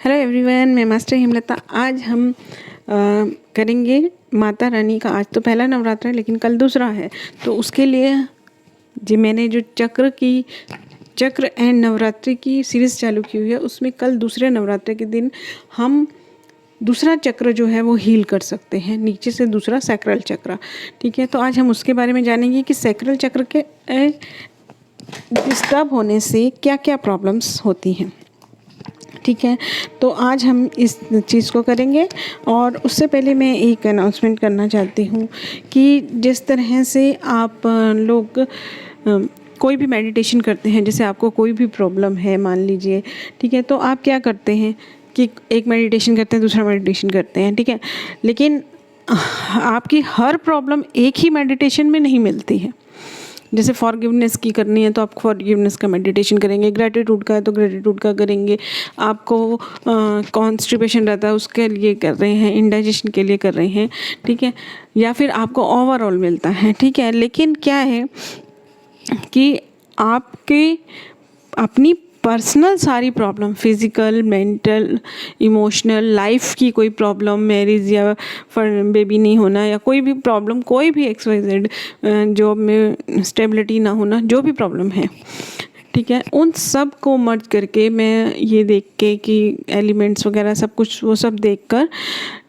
Hello everyone, मैं master Hemlata. आज हम करेंगे माता रानी का। आज तो पहला नवरात्र है लेकिन कल दूसरा है, तो उसके लिए जी मैंने जो चक्र एंड नवरात्रि की सीरीज़ चालू की हुई है, उसमें कल दूसरे नवरात्र के दिन हम दूसरा चक्र जो है वो हील कर सकते हैं, नीचे से दूसरा सैक्रल चक्र। ठीक है, तो आज हम उसके बारे में जानेंगे कि सैक्रल चक्र के डिस्टर्ब होने से क्या क्या प्रॉब्लम्स होती हैं। ठीक है, तो आज हम इस चीज़ को करेंगे। और उससे पहले मैं एक अनाउंसमेंट करना चाहती हूँ कि जिस तरह से आप लोग कोई भी मेडिटेशन करते हैं, जैसे आपको कोई भी प्रॉब्लम है मान लीजिए, ठीक है, तो आप क्या करते हैं कि एक मेडिटेशन करते हैं, दूसरा मेडिटेशन करते हैं, ठीक है, लेकिन आपकी हर प्रॉब्लम एक ही मेडिटेशन में नहीं मिलती है। जैसे फॉरगिवनेस की करनी है तो आप फॉरगिवनेस का मेडिटेशन करेंगे, ग्रेटिट्यूड का है तो ग्रेटिट्यूड का करेंगे, आपको कॉन्स्टिपेशन रहता है उसके लिए कर रहे हैं, इंडाइजेशन के लिए कर रहे हैं, ठीक है, या फिर आपको ओवरऑल मिलता है, ठीक है। लेकिन क्या है कि आपके अपनी पर्सनल सारी problem, physical, mental, emotional, life की कोई प्रॉब्लम, मैरिज या बेबी नहीं होना या कोई भी प्रॉब्लम, कोई भी XYZ, जॉब में स्टेबिलिटी ना होना, जो भी प्रॉब्लम है, ठीक है, उन सब को मर्ज करके मैं ये देख के कि एलिमेंट्स वगैरह सब कुछ वो सब देख कर,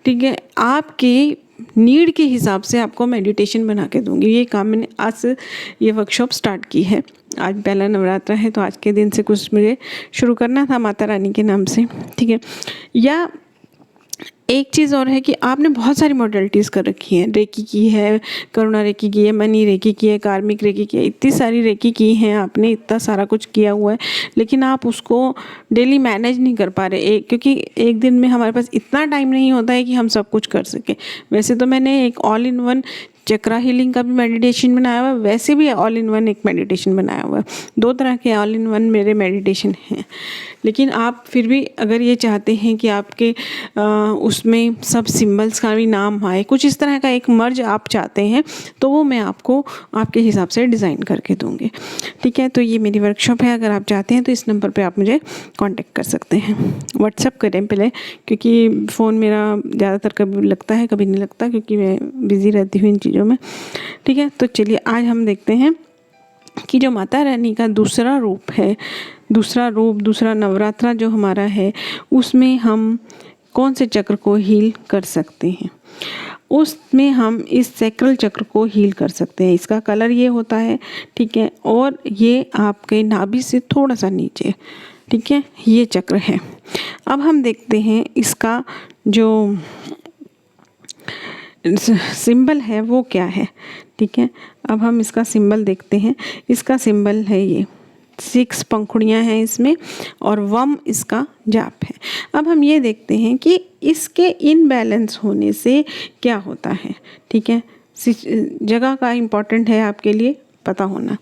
ठीक है, आपकी नीड के हिसाब से आपको मेडिटेशन बना के दूंगी। ये काम मैंने आज से ये वर्कशॉप स्टार्ट की है। आज पहला नवरात्र है तो आज के दिन से कुछ मुझे शुरू करना था माता रानी के नाम से, ठीक है। या एक चीज़ और है कि आपने बहुत सारी मॉडलिटीज़ कर रखी हैं, रेकी की है, करुणा रेकी की है, मनी रेकी की है, कार्मिक रेकी की है, इतनी सारी रेकी की हैं आपने, इतना सारा कुछ किया हुआ है, लेकिन आप उसको डेली मैनेज नहीं कर पा रहे, क्योंकि एक दिन में हमारे पास इतना टाइम नहीं होता है कि हम सब कुछ कर सकें। वैसे तो मैंने एक all in one chakra healing का भी मेडिटेशन बनाया हुआ है, वैसे भी ऑल इन वन एक मेडिटेशन बनाया हुआ है। 2 तरह के ऑल इन वन मेरे मेडिटेशन हैं। लेकिन आप फिर भी अगर ये चाहते हैं कि आपके उसमें सब सिंबल्स का भी नाम आए, कुछ इस तरह का एक मर्ज आप चाहते हैं, तो वो मैं आपको आपके हिसाब से डिज़ाइन करके दूँगी, ठीक है। तो ये मेरी वर्कशॉप है, अगर आप चाहते हैं तो इस नंबर पे आप मुझे कांटेक्ट कर सकते हैं। व्हाट्सअप करें पहले, क्योंकि फ़ोन मेरा ज़्यादातर कभी लगता है कभी नहीं लगता, क्योंकि मैं बिज़ी रहती हूँ इन चीज़ों में, ठीक है। तो चलिए आज हम देखते हैं कि जो माता रानी का दूसरा रूप है, दूसरा नवरात्रा जो हमारा है, उसमें हम कौन से चक्र को हील कर सकते हैं। उसमें हम इस सैक्रल चक्र को हील कर सकते हैं। इसका कलर ये होता है, ठीक है, और ये आपके नाभि से थोड़ा सा नीचे, ठीक है, ये चक्र है। अब हम देखते हैं इसका जो सिंबल है वो क्या है, ठीक है। अब हम इसका सिंबल देखते हैं। इसका सिंबल है ये 6 पंखुड़ियाँ हैं इसमें, और वम इसका जाप है। अब हम ये देखते हैं कि इसके इनबैलेंस होने से क्या होता है, ठीक है। जगह का इम्पोर्टेंट है आपके लिए पता होना।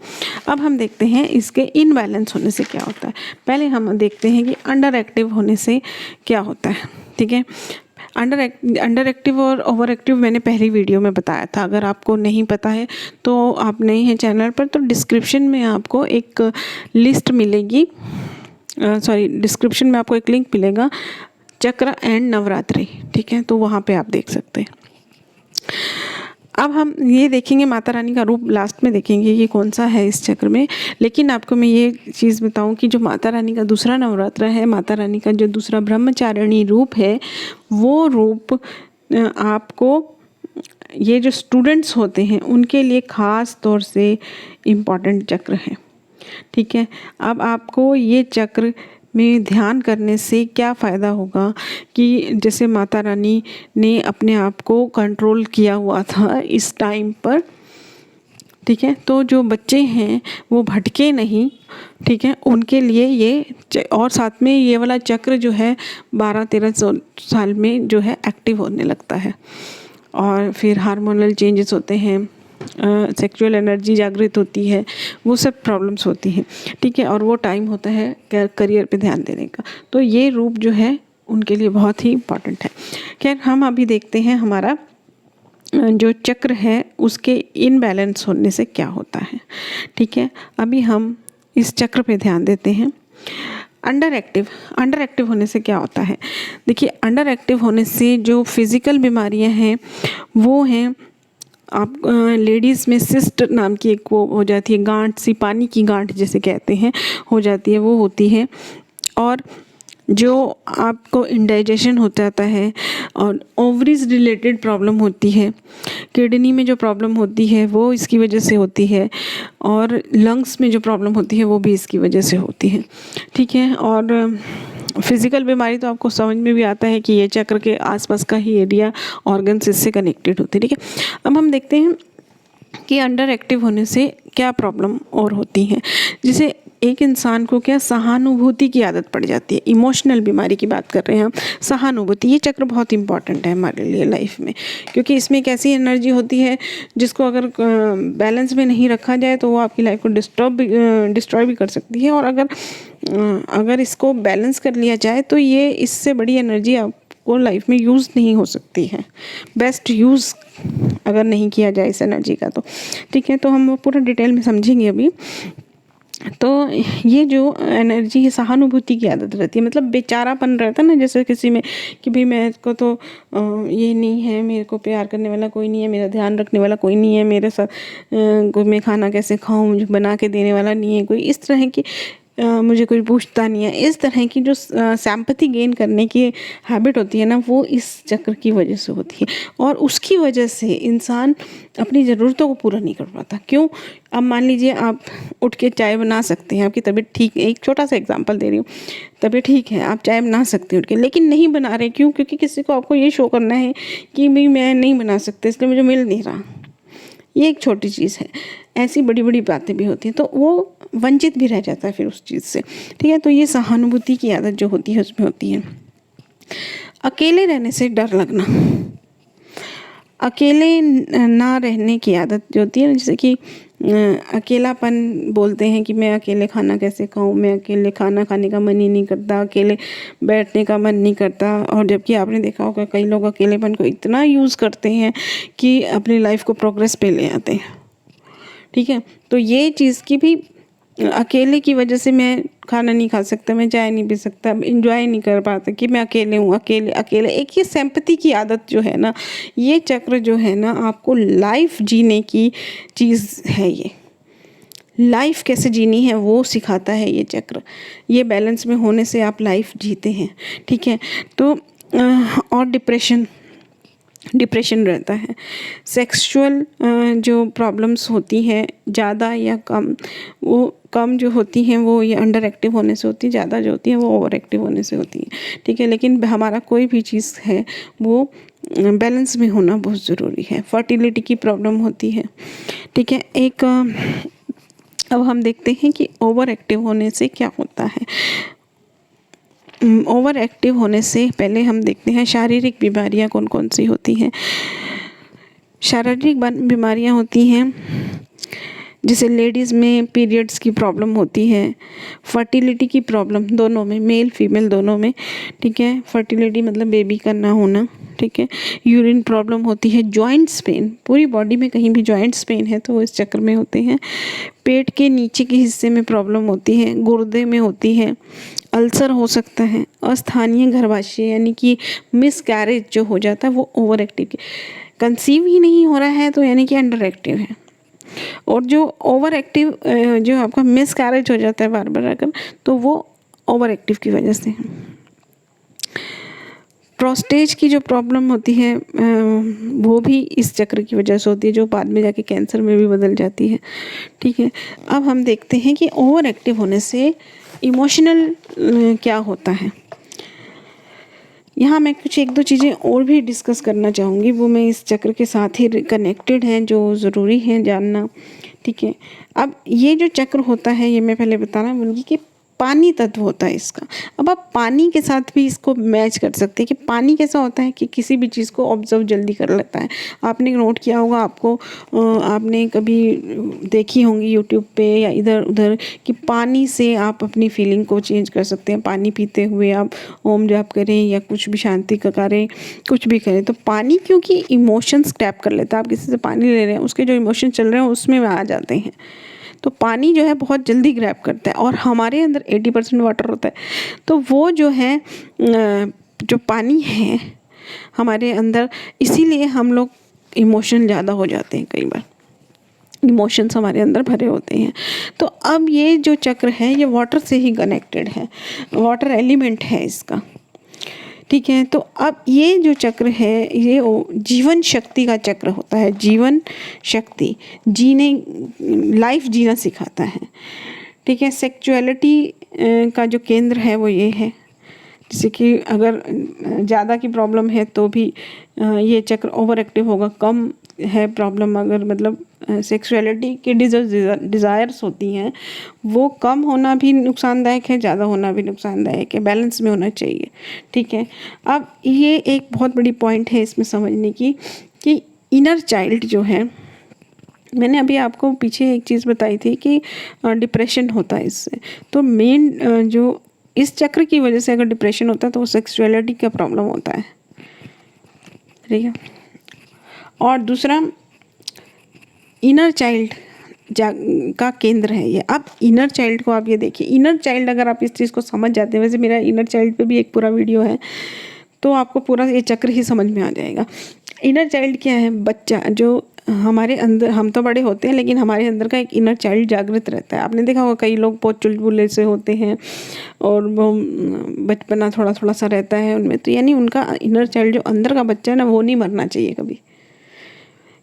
अब हम देखते हैं इसके इनबैलेंस होने से क्या होता है। पहले हम देखते हैं कि अंडर एक्टिव होने से क्या होता है, ठीक है। अंडर एक्टिव और ओवर एक्टिव मैंने पहली वीडियो में बताया था। अगर आपको नहीं पता है तो आप नए हैं चैनल पर, तो डिस्क्रिप्शन में आपको एक लिस्ट मिलेगी, डिस्क्रिप्शन में आपको एक लिंक मिलेगा, चक्र एंड नवरात्रि, ठीक है, तो वहाँ पे आप देख सकते हैं। अब हम ये देखेंगे माता रानी का रूप लास्ट में देखेंगे कि कौन सा है इस चक्र में। लेकिन आपको मैं ये चीज़ बताऊं कि जो माता रानी का दूसरा नवरात्र है, माता रानी का जो दूसरा ब्रह्मचारिणी रूप है, वो रूप आपको, ये जो स्टूडेंट्स होते हैं उनके लिए ख़ास तौर से इम्पॉर्टेंट चक्र है, ठीक है। अब आपको ये चक्र में ध्यान करने से क्या फ़ायदा होगा कि जैसे माता रानी ने अपने आप को कंट्रोल किया हुआ था इस टाइम पर, ठीक है, तो जो बच्चे हैं वो भटके नहीं, ठीक है, उनके लिए ये, और साथ में ये वाला चक्र जो है 12-13 साल में जो है एक्टिव होने लगता है, और फिर हार्मोनल चेंजेस होते हैं, सेक्सुअल एनर्जी जागृत होती है, वो सब प्रॉब्लम्स होती हैं, ठीक है, और वो टाइम होता है करियर पे ध्यान देने का। तो ये रूप जो है उनके लिए बहुत ही इम्पॉर्टेंट है। खैर, हम अभी देखते हैं हमारा जो चक्र है उसके इनबैलेंस होने से क्या होता है, ठीक है। अभी हम इस चक्र पे ध्यान देते हैं। अंडर एक्टिव होने से क्या होता है? देखिए, अंडर एक्टिव होने से जो फिज़िकल बीमारियां हैं वो हैं, आप लेडीज़ में सिस्ट नाम की एक वो हो जाती है, गांठ सी, पानी की गांठ जिसे कहते हैं, हो जाती है, वो होती है। और जो आपको इंडाइजेशन हो जाता है, और ओवरीज रिलेटेड प्रॉब्लम होती है, किडनी में जो प्रॉब्लम होती है वो इसकी वजह से होती है, और लंग्स में जो प्रॉब्लम होती है वो भी इसकी वजह से होती है। ठीक है, और फिज़िकल बीमारी तो आपको समझ में भी आता है कि ये चक्र के आसपास का ही एरिया, ऑर्गन्स इससे कनेक्टेड होते हैं। ठीक है, अब हम देखते हैं कि अंडर एक्टिव होने से क्या प्रॉब्लम और होती है। जैसे एक इंसान को क्या, सहानुभूति की आदत पड़ जाती है। इमोशनल बीमारी की बात कर रहे हैं हम, सहानुभूति, ये चक्र बहुत इंपॉर्टेंट है हमारे लिए लाइफ में, क्योंकि इसमें एक ऐसी एनर्जी होती है जिसको अगर बैलेंस में नहीं रखा जाए तो वो आपकी लाइफ को डिस्ट्रॉय भी कर सकती है। और अगर इसको बैलेंस कर लिया जाए तो ये, इससे बड़ी एनर्जी आपको लाइफ में यूज़ नहीं हो सकती है, बेस्ट यूज़ अगर नहीं किया जाए इस एनर्जी का तो। ठीक है, तो हम वो पूरा डिटेल में समझेंगे अभी। तो ये जो एनर्जी है, सहानुभूति की आदत रहती है, मतलब बेचारापन रहता है ना, जैसे किसी में कि भाई मेरे को तो ये नहीं है, मेरे को प्यार करने वाला कोई नहीं है, मेरा ध्यान रखने वाला कोई नहीं है, मेरे साथ मैं खाना कैसे खाऊं, मुझे बना के देने वाला नहीं है कोई, इस तरह की मुझे कोई पूछता नहीं है, इस तरह की जो सिंपैथी गेन करने की हैबिट होती है ना, वो इस चक्र की वजह से होती है। और उसकी वजह से इंसान अपनी ज़रूरतों को पूरा नहीं कर पाता। क्यों? अब मान लीजिए आप उठ के चाय बना सकते हैं, आपकी तबीयत ठीक है, एक छोटा सा एग्जांपल दे रही हूँ, तबीयत ठीक है, आप चाय बना सकते हैं उठ के, लेकिन नहीं बना रहे। क्यों? क्योंकि किसी को आपको ये शो करना है कि भाई मैं नहीं बना सकता, इसलिए मुझे मिल नहीं रहा। ये एक छोटी चीज़ है, ऐसी बड़ी बड़ी बातें भी होती हैं, तो वो वंचित भी रह जाता है फिर उस चीज़ से। ठीक है, तो ये सहानुभूति की आदत जो होती है उसमें होती है। अकेले रहने से डर लगना, अकेले ना रहने की आदत जो होती है ना, जैसे कि अकेलापन बोलते हैं कि मैं अकेले खाना कैसे खाऊं, मैं अकेले खाना खाने का मन ही नहीं करता, अकेले बैठने का मन नहीं करता। और जबकि आपने देखा होगा कई लोग अकेलेपन को इतना यूज़ करते हैं कि अपनी लाइफ को प्रोग्रेस पे ले आते हैं। ठीक है, तो ये चीज़ की भी, अकेले की वजह से मैं खाना नहीं खा सकता, मैं चाय नहीं पी सकता, इंजॉय नहीं कर पाता कि मैं अकेले हूँ, अकेले। एक ये सिंपैथी की आदत जो है ना, ये चक्र जो है ना, आपको लाइफ जीने की चीज़ है। ये लाइफ कैसे जीनी है वो सिखाता है ये चक्र। ये बैलेंस में होने से आप लाइफ जीते हैं। ठीक है, तो और डिप्रेशन रहता है, सेक्सुअल जो प्रॉब्लम्स होती हैं ज़्यादा या कम, वो कम जो होती हैं वो ये अंडर एक्टिव होने से होती है, ज़्यादा जो होती है वो ओवर एक्टिव होने से होती है। ठीक है, लेकिन हमारा कोई भी चीज़ है वो बैलेंस में होना बहुत ज़रूरी है। फर्टिलिटी की प्रॉब्लम होती है। ठीक है, एक अब हम देखते हैं कि ओवर एक्टिव होने से क्या होता है। ओवर एक्टिव होने से पहले हम देखते हैं शारीरिक बीमारियां कौन कौन सी होती हैं। शारीरिक बीमारियां होती हैं जैसे लेडीज़ में पीरियड्स की प्रॉब्लम होती है, फर्टिलिटी की प्रॉब्लम, दोनों में, मेल फीमेल दोनों में। ठीक है, फर्टिलिटी मतलब बेबी का ना होना। ठीक है, यूरिन प्रॉब्लम होती है, जॉइंट्स पेन, पूरी बॉडी में कहीं भी जॉइंट्स पेन है तो वो इस चक्र में होते हैं। पेट के नीचे के हिस्से में प्रॉब्लम होती है, गुर्दे में होती है, अल्सर हो सकता है, अस्थानीय गर्भाशय यानी कि मिसकैरेज जो हो जाता है वो ओवर एक्टिव, कंसीव ही नहीं हो रहा है तो यानी कि अंडर एक्टिव है। और जो ओवर एक्टिव जो आपका मिसकैरेज हो जाता है बार बार अगर, तो वो ओवर एक्टिव की वजह से है। प्रोस्टेट की जो प्रॉब्लम होती है वो भी इस चक्र की वजह से होती है, जो बाद में जाके कैंसर में भी बदल जाती है। ठीक है, अब हम देखते हैं कि ओवर एक्टिव होने से इमोशनल क्या होता है। यहाँ मैं कुछ एक दो चीज़ें और भी डिस्कस करना चाहूँगी, वो मैं इस चक्र के साथ ही कनेक्टेड हैं, जो ज़रूरी हैं जानना। ठीक है, अब ये जो चक्र होता है, ये मैं पहले बताना भूलूँगी कि पानी तत्व होता है इसका। अब आप पानी के साथ भी इसको मैच कर सकते हैं कि पानी कैसा होता है कि किसी भी चीज़ को ऑब्जर्व जल्दी कर लेता है। आपने नोट किया होगा, आपने कभी देखी होंगी यूट्यूब पे या इधर उधर कि पानी से आप अपनी फीलिंग को चेंज कर सकते हैं। पानी पीते हुए आप ओम जाप करें या कुछ भी शांति का करें, कुछ भी करें, तो पानी क्योंकि इमोशंस क्रैप कर लेता है। आप किसी से पानी ले रहे हैं, उसके जो इमोशन चल रहे हैं उसमें आ जाते हैं। तो पानी जो है बहुत जल्दी ग्रैब करता है और हमारे अंदर 80% वाटर होता है। तो वो जो है जो पानी है हमारे अंदर, इसीलिए हम लोग इमोशन ज़्यादा हो जाते हैं, कई बार इमोशंस हमारे अंदर भरे होते हैं। तो अब ये जो चक्र है ये वाटर से ही कनेक्टेड है, वाटर एलिमेंट है इसका, ठीक है। तो अब ये जो चक्र है ये जीवन शक्ति का चक्र होता है। जीवन शक्ति जीने, लाइफ जीना सिखाता है, ठीक है। सेक्सुअलिटी का जो केंद्र है वो ये है, जैसे कि अगर ज़्यादा की प्रॉब्लम है तो भी ये चक्र ओवर एक्टिव होगा। कम है प्रॉब्लम, अगर मतलब सेक्सुअलिटी के डिज़ायर्स होती हैं वो कम होना भी नुकसानदायक है, ज़्यादा होना भी नुकसानदायक है, बैलेंस में होना चाहिए, ठीक है। अब ये एक बहुत बड़ी पॉइंट है इसमें समझने की कि इनर चाइल्ड जो है, मैंने अभी आपको पीछे एक चीज़ बताई थी कि डिप्रेशन होता है इससे। तो मेन जो इस चक्र की वजह से अगर डिप्रेशन होता है तो वो सेक्सुअलिटी का प्रॉब्लम होता है, ठीक है। और दूसरा इनर चाइल्ड का केंद्र है ये। अब इनर चाइल्ड को आप ये देखिए, इनर चाइल्ड अगर आप इस चीज़ को समझ जाते हैं, वैसे मेरा इनर चाइल्ड पे भी एक पूरा वीडियो है, तो आपको पूरा ये चक्र ही समझ में आ जाएगा। इनर चाइल्ड क्या है? बच्चा जो हमारे अंदर, हम तो बड़े होते हैं लेकिन हमारे अंदर का एक इनर चाइल्ड जागृत रहता है। आपने देखा होगा कई लोग बहुत चुलबुले से होते हैं और वो बचपना थोड़ा थोड़ा सा रहता है उनमें, तो यानी उनका इनर चाइल्ड जो अंदर का बच्चा है ना, वो नहीं मरना चाहिए कभी,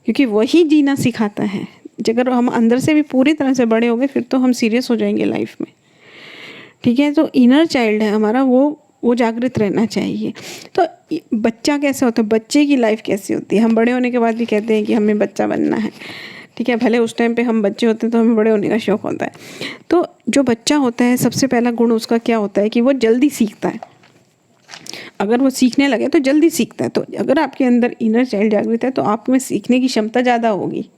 क्योंकि वही जीना सिखाता है। अगर हम अंदर से भी पूरी तरह से बड़े हो गए फिर तो हम सीरियस हो जाएंगे लाइफ में, ठीक है। तो इनर चाइल्ड है हमारा, वो जागृत रहना चाहिए। तो बच्चा कैसे होता है, बच्चे की लाइफ कैसी होती है? हम बड़े होने के बाद भी कहते हैं कि हमें बच्चा बनना है, ठीक है। भले उस टाइम पे हम बच्चे होते हैं तो हमें बड़े होने का शौक़ होता है। तो जो बच्चा होता है सबसे पहला गुण उसका क्या होता है कि वो जल्दी सीखता है। अगर वो सीखने लगे तो जल्दी सीखता है। तो अगर आपके अंदर इनर चाइल्ड जागृत है तो आप में सीखने की क्षमता ज़्यादा होगी,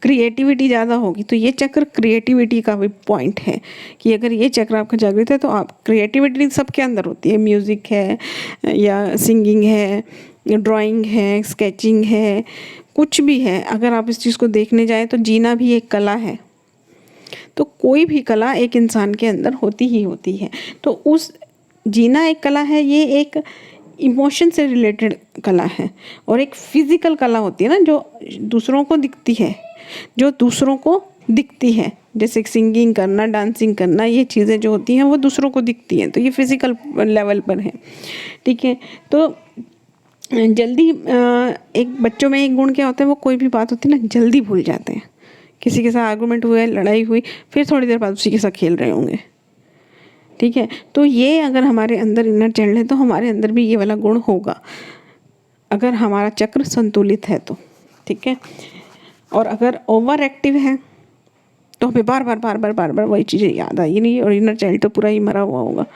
क्रिएटिविटी ज़्यादा होगी। तो ये चक्र क्रिएटिविटी का भी पॉइंट है कि अगर ये चक्र आपका जागृत है तो आप, क्रिएटिविटी सबके अंदर होती है, म्यूज़िक है या सिंगिंग है, ड्राइंग है, स्केचिंग है, कुछ भी है। अगर आप इस चीज़ को देखने जाएँ तो जीना भी एक कला है। तो कोई भी कला एक इंसान के अंदर होती ही होती है। तो उस जीना एक कला है, ये एक इमोशन से रिलेटेड कला है। और एक फिज़िकल कला होती है ना, जो दूसरों को दिखती है, जैसे सिंगिंग करना, डांसिंग करना, ये चीज़ें जो होती हैं वो दूसरों को दिखती हैं। तो ये फिज़िकल लेवल पर है, ठीक है। तो जल्दी एक बच्चों में एक गुण क्या होता है, वो कोई भी बात होती है ना जल्दी भूल जाते हैं। किसी के साथ आर्गूमेंट हुआ है, लड़ाई हुई, फिर थोड़ी देर बाद उसी के साथ खेल रहे होंगे, ठीक है। तो ये अगर हमारे अंदर इनर चाइल्ड है तो हमारे अंदर भी ये वाला गुण होगा, अगर हमारा चक्र संतुलित है तो, ठीक है। और अगर ओवर एक्टिव है तो हमें बार बार वही चीज़ें याद आएगी नहीं, और इनर चाइल्ड तो पूरा ही मरा हुआ होगा।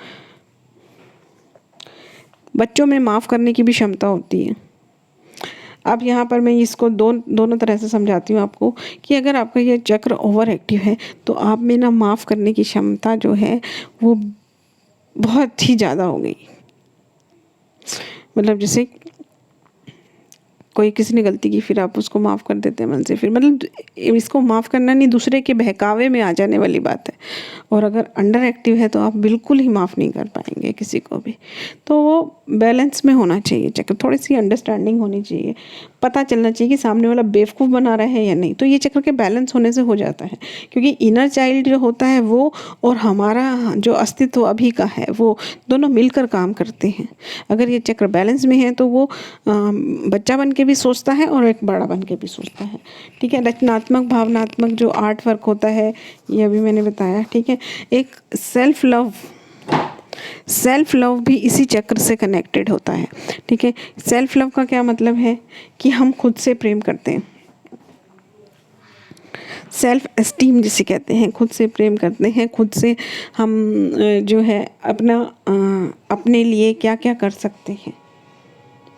बच्चों में माफ़ करने की भी क्षमता होती है। अब यहाँ पर मैं इसको दोनों तरह से समझाती हूँ आपको कि अगर आपका ये चक्र ओवर एक्टिव है तो आप में ना माफ़ करने की क्षमता जो है वो बहुत ही ज़्यादा हो गई। मतलब जैसे कोई किसी ने गलती की, फिर आप उसको माफ़ कर देते हैं मन से, फिर मतलब इसको माफ़ करना नहीं, दूसरे के बहकावे में आ जाने वाली बात है। और अगर अंडर एक्टिव है तो आप बिल्कुल ही माफ़ नहीं कर पाएंगे किसी को भी। तो वो बैलेंस में होना चाहिए चक्र, थोड़ी सी अंडरस्टैंडिंग होनी चाहिए, पता चलना चाहिए कि सामने वाला बेवकूफ़ बना रहा है या नहीं। तो ये चक्र के बैलेंस होने से हो जाता है, क्योंकि इनर चाइल्ड जो होता है वो और हमारा जो अस्तित्व अभी का है वो दोनों मिलकर काम करते हैं। अगर ये चक्र बैलेंस में है तो वो बच्चा बन के भी सोचता है और एक बड़ा बन के भी सोचता है, ठीक है। रचनात्मक, भावनात्मक जो आर्ट वर्क होता है ये अभी मैंने बताया, ठीक है। एक सेल्फ लव भी इसी चक्र से कनेक्टेड होता है, ठीक है। सेल्फ लव का क्या मतलब है कि हम खुद से प्रेम करते हैं, सेल्फ एस्टीम जिसे कहते हैं, खुद से प्रेम करते हैं, खुद से हम जो है अपने लिए क्या क्या कर सकते हैं।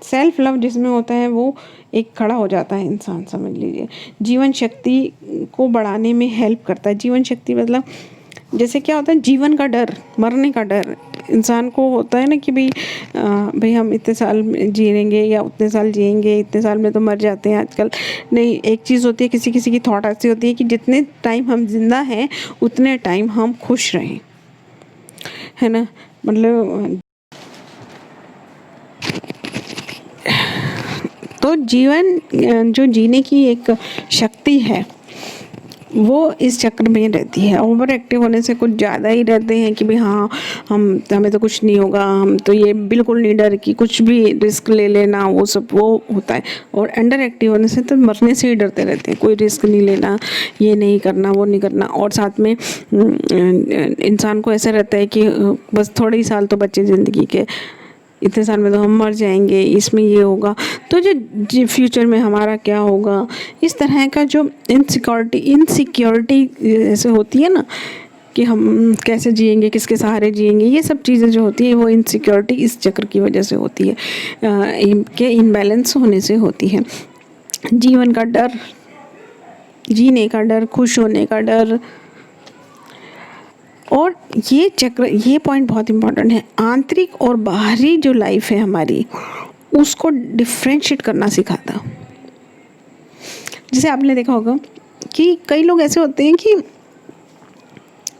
सेल्फ लव जिसमें होता है वो एक खड़ा हो जाता है इंसान, समझ लीजिए। जीवन शक्ति को बढ़ाने में हेल्प करता है। जीवन शक्ति मतलब जैसे क्या होता है, जीवन का डर, मरने का डर इंसान को होता है ना कि भाई हम इतने साल जिएंगे या उतने साल जिएंगे, इतने साल में तो मर जाते हैं आजकल। नहीं, एक चीज़ होती है, किसी किसी की थॉट ऐसी होती है कि जितने टाइम हम जिंदा हैं उतने टाइम हम खुश रहें, है ना। मतलब तो जीवन जो जीने की एक शक्ति है वो इस चक्र में रहती है। ओवर एक्टिव होने से कुछ ज़्यादा ही रहते हैं कि भाई हाँ हमें तो कुछ नहीं होगा, हम तो ये बिल्कुल नहीं डर कि कुछ भी रिस्क ले लेना, वो सब वो होता है। और अंडर एक्टिव होने से तो मरने से ही डरते रहते हैं, कोई रिस्क नहीं लेना, ये नहीं करना, वो नहीं करना। और साथ में इंसान को ऐसा रहता है कि बस थोड़े ही साल तो बचे ज़िंदगी के, इतने साल में तो हम मर जाएंगे, इसमें ये होगा तो जो फ्यूचर में हमारा क्या होगा, इस तरह का जो इनसिक्योरिटी जैसे होती है ना कि हम कैसे जिएंगे, किसके सहारे जिएंगे, ये सब चीज़ें जो होती है वो इनसिक्योरिटी इस चक्र की वजह से होती है, के इनबैलेंस होने से होती है। जीवन का डर, जीने का डर, खुश होने का डर। और ये चक्र, ये पॉइंट बहुत इम्पोर्टेंट है, आंतरिक और बाहरी जो लाइफ है हमारी उसको डिफ्रेंशिएट करना सिखाता। जैसे आपने देखा होगा कि कई लोग ऐसे होते हैं कि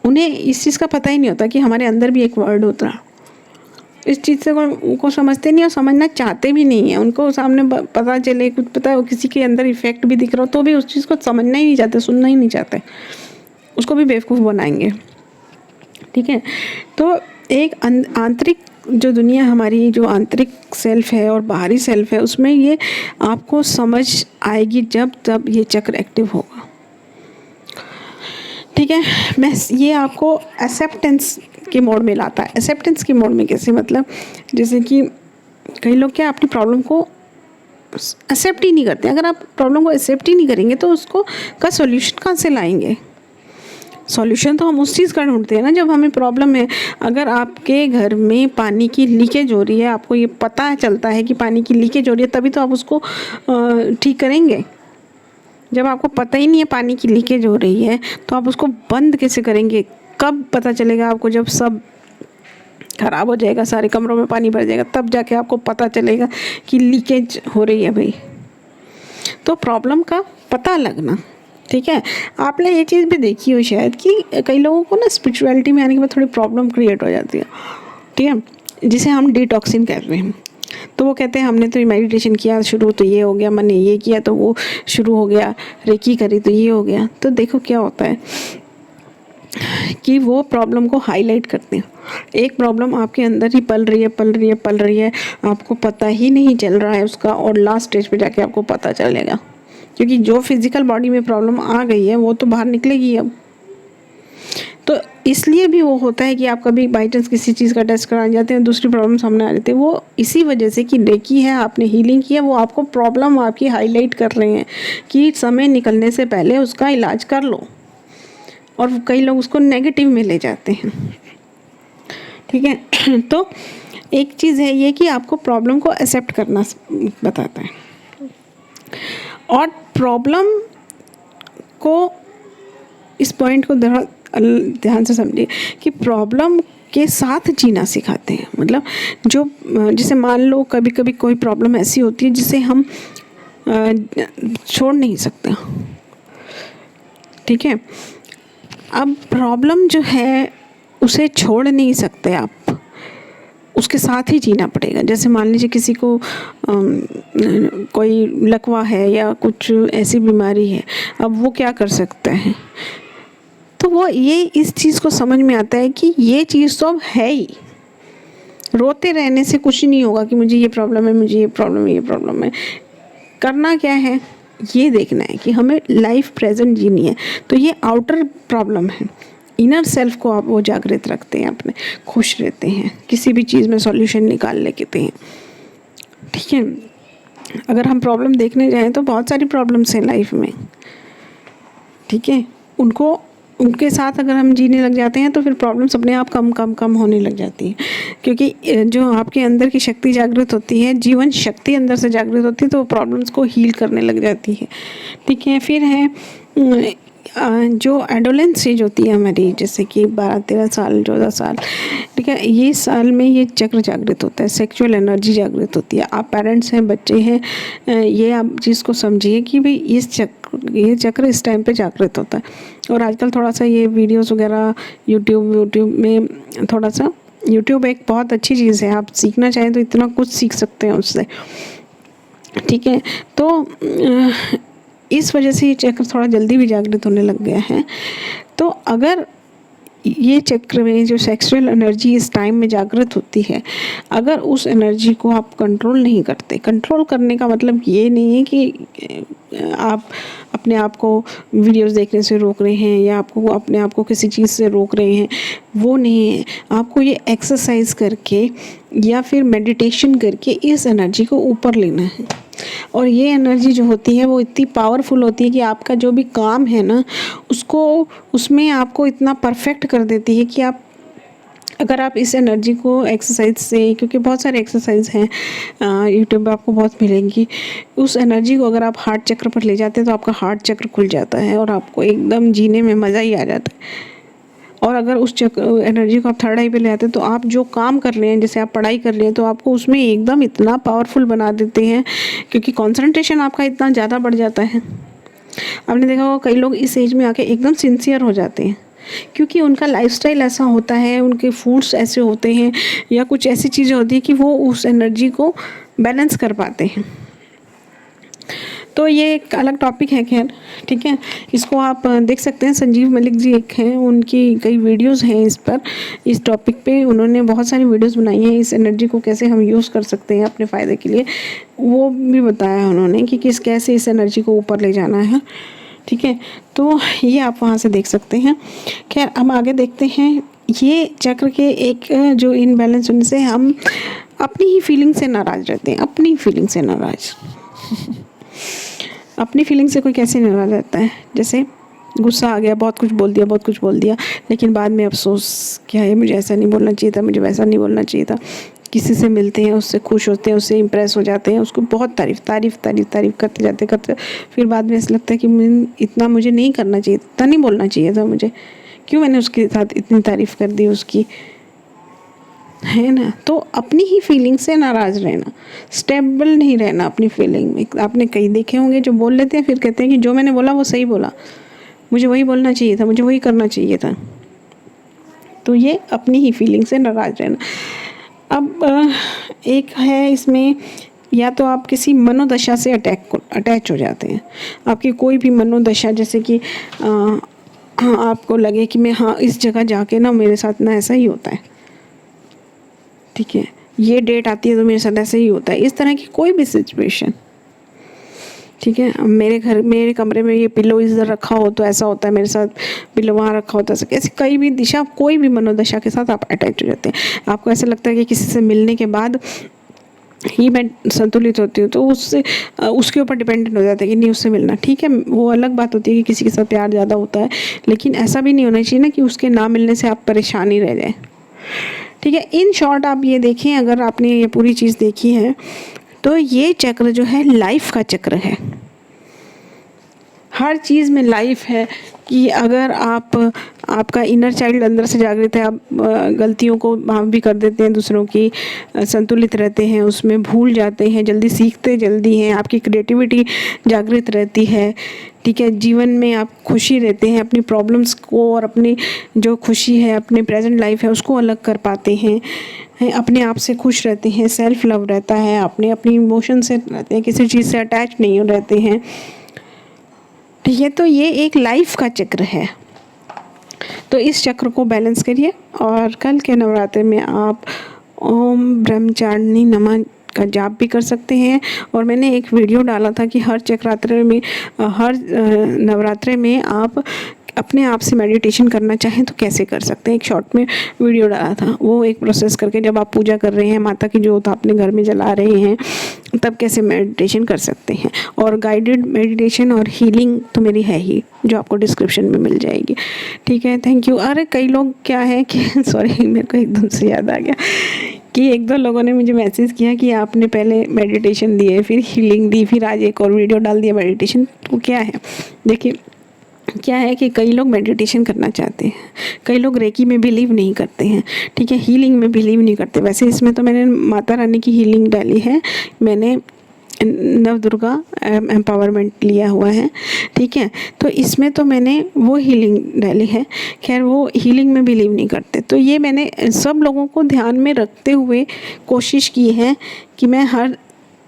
उन्हें इस चीज़ का पता ही नहीं होता कि हमारे अंदर भी एक वर्ड होता है। इस चीज़ से उनको समझते नहीं और समझना चाहते भी नहीं है। उनको सामने पता चले, कुछ पता है, किसी के अंदर इफेक्ट भी दिख रहा हो तो भी उस चीज़ को समझना ही नहीं चाहते, सुनना ही नहीं चाहते, उसको भी बेवकूफ़ बनाएंगे। ठीक है, तो एक आंतरिक जो दुनिया हमारी, जो आंतरिक सेल्फ है और बाहरी सेल्फ है, उसमें ये आपको समझ आएगी जब ये चक्र एक्टिव होगा। ठीक है, मैं ये आपको एक्सेप्टेंस के मोड में लाता है। एक्सेप्टेंस के मोड में कैसे, मतलब जैसे कि कई लोग क्या अपनी प्रॉब्लम को एक्सेप्ट ही नहीं करते। अगर आप प्रॉब्लम को एक्सेप्ट ही नहीं करेंगे तो उसको का सॉल्यूशन कहाँ से लाएंगे? सॉल्यूशन तो हम उस चीज़ का ढूंढते हैं ना जब हमें प्रॉब्लम है। अगर आपके घर में पानी की लीकेज हो रही है, आपको ये पता चलता है कि पानी की लीकेज हो रही है, तभी तो आप उसको ठीक करेंगे। जब आपको पता ही नहीं है पानी की लीकेज हो रही है तो आप उसको बंद कैसे करेंगे? कब पता चलेगा आपको? जब सब खराब हो जाएगा, सारे कमरों में पानी भर जाएगा, तब जाके आपको पता चलेगा कि लीकेज हो रही है भाई। तो प्रॉब्लम का पता लगना, ठीक है। आपने ये चीज़ भी देखी हो शायद कि कई लोगों को ना स्पिरिचुअलिटी में आने के बाद थोड़ी प्रॉब्लम क्रिएट हो जाती है, ठीक है, जिसे हम डिटॉक्सिंग कर रहे हैं। तो वो कहते हैं हमने तो मेडिटेशन किया शुरू तो ये हो गया, मैंने ये किया तो वो शुरू हो गया, रेकी करी तो ये हो गया। तो देखो क्या होता है कि वो प्रॉब्लम को हाईलाइट करते हैं। एक प्रॉब्लम आपके अंदर ही पल रही है, आपको पता ही नहीं चल रहा है उसका, और लास्ट स्टेज पे जाके आपको पता चलेगा। क्योंकि जो फिजिकल बॉडी में प्रॉब्लम आ गई है वो तो बाहर निकलेगी अब। तो इसलिए भी वो होता है कि आप कभी बाई चांस किसी चीज़ का टेस्ट कराने जाते हैं, दूसरी प्रॉब्लम सामने आ जाती है। वो इसी वजह से कि रेकी है, आपने हीलिंग किया, वो आपको प्रॉब्लम आपकी हाईलाइट कर रहे हैं कि समय निकलने से पहले उसका इलाज कर लो। और कई लोग उसको नेगेटिव में ले जाते हैं, ठीक है। तो एक चीज़ है ये कि आपको प्रॉब्लम को एक्सेप्ट करना बताता है। और प्रॉब्लम को, इस पॉइंट को ध्यान से समझिए कि प्रॉब्लम के साथ जीना सिखाते हैं। मतलब जो जैसे मान लो कभी कभी कोई प्रॉब्लम ऐसी होती है जिसे हम छोड़ नहीं सकते, ठीक है। अब प्रॉब्लम जो है उसे छोड़ नहीं सकते आप, उसके साथ ही जीना पड़ेगा। जैसे मान लीजिए किसी को कोई लकवा है या कुछ ऐसी बीमारी है, अब वो क्या कर सकता है? तो वो ये इस चीज़ को समझ में आता है कि ये चीज़ तो अब है ही, रोते रहने से कुछ नहीं होगा कि मुझे ये प्रॉब्लम है, मुझे ये प्रॉब्लम है, ये प्रॉब्लम है। करना क्या है, ये देखना है कि हमें लाइफ प्रेजेंट जीनी है। तो ये आउटर प्रॉब्लम है, इनर सेल्फ को आप वो जागृत रखते हैं, अपने खुश रहते हैं, किसी भी चीज़ में सॉल्यूशन निकाल लेते हैं, ठीक है। अगर हम प्रॉब्लम देखने जाएं तो बहुत सारी प्रॉब्लम्स हैं लाइफ में, ठीक है। उनके साथ अगर हम जीने लग जाते हैं तो फिर प्रॉब्लम्स अपने आप कम होने लग जाती हैं। क्योंकि जो आपके अंदर की शक्ति जागृत होती है, जीवन शक्ति अंदर से जागृत होती है, तो वो प्रॉब्लम्स को हील करने लग जाती है, ठीक है। फिर है जो एडोलेंस एज होती है हमारी, जैसे कि 12-13 साल, 14 साल, ठीक है, ये साल में ये चक्र जागृत होता है, सेक्सुअल एनर्जी जागृत होती है। आप पेरेंट्स हैं, बच्चे हैं, ये आप चीज़ को समझिए कि भाई ये चक्र इस टाइम पे जागृत होता है। और आजकल थोड़ा सा ये वीडियोस वगैरह यूट्यूब में थोड़ा सा, यूट्यूब एक बहुत अच्छी चीज़ है, आप सीखना चाहें तो इतना कुछ सीख सकते हैं उससे, ठीक है। तो इस वजह से ये चक्र थोड़ा जल्दी भी जागृत होने लग गया है। तो अगर ये चक्र में जो सेक्सुअल एनर्जी इस टाइम में जागृत होती है, अगर उस एनर्जी को आप कंट्रोल नहीं करते, कंट्रोल करने का मतलब ये नहीं है कि आप अपने आप को वीडियोस देखने से रोक रहे हैं या आपको अपने आप को किसी चीज़ से रोक रहे हैं, वो नहीं है। आपको ये एक्सरसाइज करके या फिर मेडिटेशन करके इस एनर्जी को ऊपर लेना है। और ये एनर्जी जो होती है वो इतनी पावरफुल होती है कि आपका जो भी काम है ना, उसमें आपको इतना परफेक्ट कर देती है कि आप, अगर आप इस एनर्जी को एक्सरसाइज से, क्योंकि बहुत सारे एक्सरसाइज हैं यूट्यूब पे आपको बहुत मिलेंगी, उस एनर्जी को अगर आप हार्ट चक्र पर ले जाते हैं तो आपका हार्ट चक्र खुल जाता है और आपको एकदम जीने में मज़ा ही आ जाता है। और अगर उस एनर्जी को आप थर्ड आई पे ले आते हैं तो आप जो काम कर रहे हैं, जैसे आप पढ़ाई कर रहे हैं, तो आपको उसमें एकदम इतना पावरफुल बना देते हैं, क्योंकि कंसंट्रेशन आपका इतना ज़्यादा बढ़ जाता है। आपने देखा होगा कई लोग इस एज में आके एकदम सिंसियर हो जाते हैं, क्योंकि उनका लाइफस्टाइल ऐसा होता है, उनके फूड्स ऐसे होते हैं या कुछ ऐसी चीज़ें होती हैं कि वो उस एनर्जी को बैलेंस कर पाते हैं। तो ये एक अलग टॉपिक है, खैर, ठीक है, इसको आप देख सकते हैं। संजीव मलिक जी एक हैं, उनकी कई वीडियोस हैं इस पर, इस टॉपिक पे उन्होंने बहुत सारी वीडियोस बनाई हैं। इस एनर्जी को कैसे हम यूज़ कर सकते हैं अपने फ़ायदे के लिए, वो भी बताया उन्होंने कि कैसे इस एनर्जी को ऊपर ले जाना है, ठीक है। तो ये आप वहाँ से देख सकते हैं। खैर, हम आगे देखते हैं। ये चक्र के एक जो इनबैलेंस होने से हम अपनी ही फीलिंग से नाराज़ रहते हैं, अपनी फीलिंग से नाराज़ अपनी फीलिंग से कोई कैसे नाराज़ रहता है? जैसे गुस्सा आ गया, बहुत कुछ बोल दिया, लेकिन बाद में अफसोस, क्या है, मुझे ऐसा नहीं बोलना चाहिए था, मुझे वैसा नहीं बोलना चाहिए था। किसी से मिलते हैं, उससे खुश होते हैं, उससे इम्प्रेस हो जाते हैं, उसको बहुत तारीफ़ करते जाते फिर बाद में ऐसा लगता है कि इतना मुझे नहीं करना चाहिए, इतना नहीं बोलना चाहिए था मुझे, क्यों मैंने उसके साथ इतनी तारीफ़ कर दी उसकी, है ना। तो अपनी ही फीलिंग से नाराज़ रहना, स्टेबल नहीं रहना अपनी फीलिंग में। आपने कई देखे होंगे जो बोल लेते हैं, फिर कहते हैं कि जो मैंने बोला वो सही बोला, मुझे वही बोलना चाहिए था, मुझे वही करना चाहिए था। तो ये अपनी ही फीलिंग से नाराज़ रहना। अब एक है इसमें, या तो आप किसी मनोदशा से अटैच हो जाते हैं। आपकी कोई भी मनोदशा, जैसे कि आपको लगे कि मैं, हाँ, इस जगह जाके ना मेरे साथ ना ऐसा ही होता है, ठीक है, ये डेट आती है तो मेरे साथ ऐसे ही होता है, इस तरह की कोई भी सिचुएशन, ठीक है। मेरे कमरे में ये पिलो इधर रखा हो तो ऐसा होता है मेरे साथ, पिलो वहाँ रखा होता है, ऐसे कई भी दिशा, कोई भी मनोदशा के साथ आप अटैच हो जाते हैं। आपको ऐसा लगता है कि किसी से मिलने के बाद ही मैं संतुलित होती हूँ, तो उसके ऊपर डिपेंडेंट हो जाता है कि नहीं, उससे मिलना, ठीक है। वो अलग बात होती है कि किसी के साथ प्यार ज़्यादा होता है, लेकिन ऐसा भी नहीं होना चाहिए ना कि उसके ना मिलने से आप परेशान ही रह जाए, ठीक है। इन शॉर्ट आप ये देखें, अगर आपने ये पूरी चीज़ देखी है तो ये चक्र जो है लाइफ का चक्र है। हर चीज़ में लाइफ है कि अगर आपका इनर चाइल्ड अंदर से जागृत है, आप गलतियों को माफ़ भी कर देते हैं, दूसरों की, संतुलित रहते हैं, उसमें भूल जाते हैं, जल्दी सीखते जल्दी हैं, आपकी क्रिएटिविटी जागृत रहती है, ठीक है। जीवन में आप खुशी रहते हैं, अपनी प्रॉब्लम्स को और अपनी जो खुशी है, अपनी प्रेजेंट लाइफ है, उसको अलग कर पाते हैं, अपने आप से खुश रहते हैं, सेल्फ लव रहता है, अपने अपनी इमोशन से रहते हैं, किसी चीज़ से अटैच नहीं रहते हैं, ठीक है। तो ये एक लाइफ का चक्र है। तो इस चक्र को बैलेंस करिए। और कल के नवरात्रि में आप ओम ब्रह्मचारिणी नमः का जाप भी कर सकते हैं। और मैंने एक वीडियो डाला था कि हर नवरात्रि में आप अपने आप से मेडिटेशन करना चाहें तो कैसे कर सकते हैं। एक शॉर्ट में वीडियो डाला था, वो एक प्रोसेस करके जब आप पूजा कर रहे हैं, माता की जोत अपने घर में जला रहे हैं, तब कैसे मेडिटेशन कर सकते हैं। और गाइडेड मेडिटेशन और हीलिंग तो मेरी है ही, जो आपको डिस्क्रिप्शन में मिल जाएगी, ठीक है। Thank you. अरे कई लोग क्या है कि सॉरी, मेरे को एकदम से याद आ गया कि 1-2 लोगों ने मुझे मैसेज किया कि आपने पहले मेडिटेशन दिए, फिर हीलिंग दी, फिर आज एक और वीडियो डाल दिया मेडिटेशन। तो क्या है, देखिए, क्या है कि कई लोग मेडिटेशन करना चाहते हैं, कई लोग रेकी में बिलीव नहीं करते हैं, ठीक है, हीलिंग में बिलीव नहीं करते। वैसे इसमें तो मैंने माता रानी की हीलिंग डाली है, मैंने नवदुर्गा एम्पावरमेंट लिया हुआ है, ठीक है। तो इसमें तो मैंने वो हीलिंग डाली है। खैर वो हीलिंग में बिलीव नहीं करते, तो ये मैंने सब लोगों को ध्यान में रखते हुए कोशिश की है कि मैं हर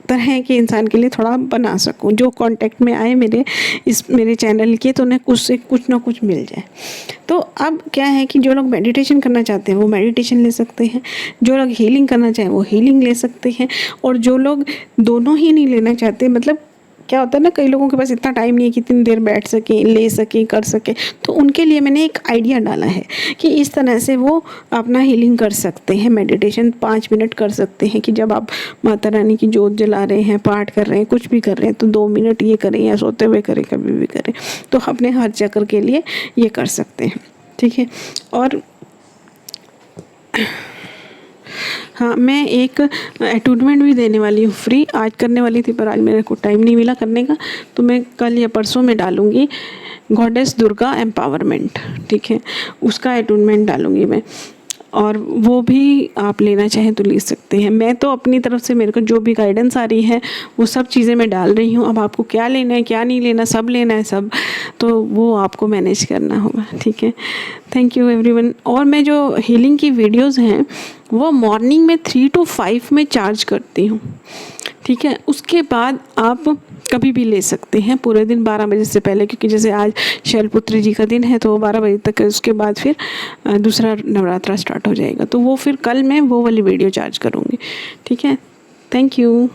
तरह के इंसान के लिए थोड़ा बना सकूं। जो कांटेक्ट में आए मेरे चैनल के, तो उन्हें कुछ से कुछ ना कुछ मिल जाए। तो अब क्या है कि जो लोग मेडिटेशन करना चाहते हैं वो मेडिटेशन ले सकते हैं, जो लोग हीलिंग करना चाहें वो हीलिंग ले सकते हैं, और जो लोग दोनों ही नहीं लेना चाहते, मतलब क्या होता है ना, कई लोगों के पास इतना टाइम नहीं है कि इतनी देर बैठ सकें, ले सकें, कर सकें, तो उनके लिए मैंने एक आइडिया डाला है कि इस तरह से वो अपना हीलिंग कर सकते हैं। मेडिटेशन 5 मिनट कर सकते हैं कि जब आप माता रानी की जोत जला रहे हैं, पाठ कर रहे हैं, कुछ भी कर रहे हैं, तो 2 मिनट ये करें या सोते हुए करें, कभी भी करें, तो अपने हर चक्र के लिए ये कर सकते हैं, ठीक है। और हाँ, मैं एक अटूनमेंट भी देने वाली हूँ फ्री, आज करने वाली थी पर आज मेरे को टाइम नहीं मिला करने का, तो मैं कल या परसों में डालूँगी गॉडेस दुर्गा एम्पावरमेंट, ठीक है, उसका अटूनमेंट डालूँगी मैं, और वो भी आप लेना चाहें तो ले सकते हैं। मैं तो अपनी तरफ से मेरे को जो भी गाइडेंस आ रही है वो सब चीज़ें मैं डाल रही हूँ। अब आपको क्या लेना है, क्या नहीं लेना, सब लेना है सब, तो वो आपको मैनेज करना होगा, ठीक है। Thank you everyone. और मैं जो हीलिंग की वीडियोस हैं वो मॉर्निंग में 3 to 5 में चार्ज करती हूँ, ठीक है। उसके बाद आप कभी भी ले सकते हैं, पूरे दिन 12 बजे से पहले, क्योंकि जैसे आज शैलपुत्री जी का दिन है तो वो 12 बजे तक है, उसके बाद फिर दूसरा नवरात्रा स्टार्ट हो जाएगा, तो वो फिर कल मैं वो वाली वीडियो चार्ज करूँगी, ठीक है। Thank you.